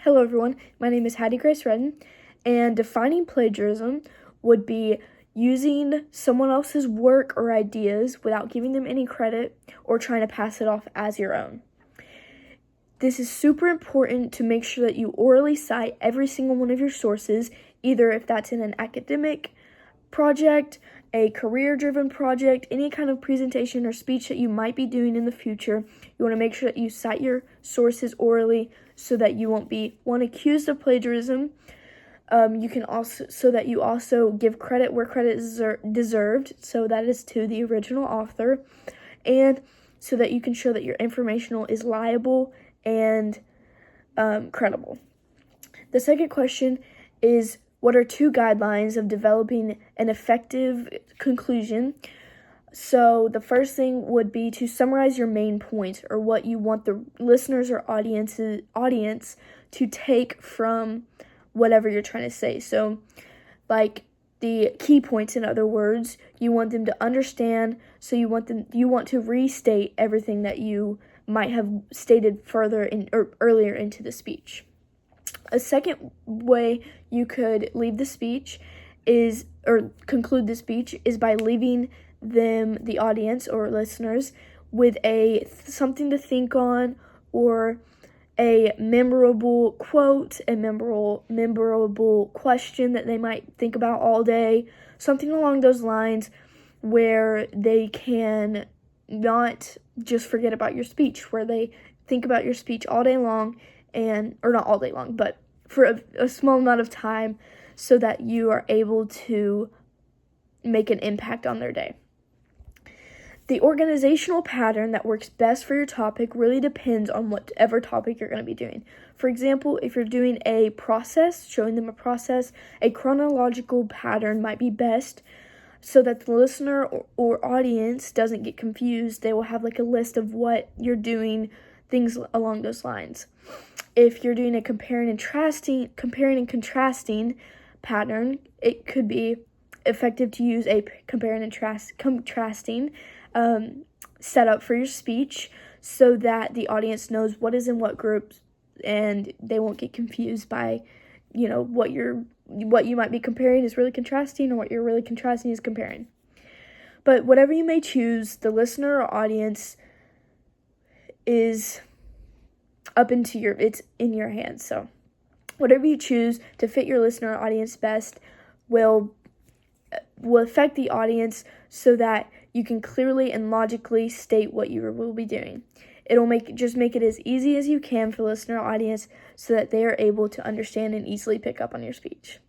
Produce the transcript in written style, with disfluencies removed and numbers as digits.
Hello everyone, my name is Hattie Redden, and defining plagiarism would be using someone else's work or ideas without giving them any credit or trying to pass it off as your own. This is super important to make sure that you orally cite every single one of your sources, either if that's in an academic project, a career-driven project, any kind of presentation or speech that you might be doing in the future. You want to make sure that you cite your sources orally so that you won't be, accused of plagiarism. You can also, so that you also give credit where credit is deserved, so that is to the original author, and so that you can show that your information is liable and credible. The second question is, what are 2 guidelines of developing an effective conclusion? So the first thing would be to summarize your main points, or what you want the listeners or audience to take from whatever you're trying to say. So like the key points, in other words, you want them to understand, so you want to restate everything that you might have stated further or earlier into the speech. A second way you could leave the speech conclude the speech is by leaving them, the audience or listeners, with something to think on, or a memorable quote, a memorable question that they might think about all day, something along those lines where they can not just forget about your speech, where they think about your speech all day long, or not all day long, but for a small amount of time, so that you are able to make an impact on their day. The organizational pattern that works best for your topic really depends on whatever topic you're going to be doing. For example, if you're doing a process, showing them a process, a chronological pattern might be best, so that the listener or audience doesn't get confused. They will have like a list of what you're doing, things along those lines. If you're doing a comparing and contrasting pattern, it could be effective to use a comparing and contrasting setup for your speech, so that the audience knows what is in what groups, and they won't get confused by, what you might be comparing is really contrasting, or what you're really contrasting is comparing. But whatever you may choose, the listener or audience is it's in your hands. So whatever you choose to fit your listener or audience best will affect the audience, so that you can clearly and logically state what you will be doing. It'll make it as easy as you can for the listener or audience, so that they are able to understand and easily pick up on your speech.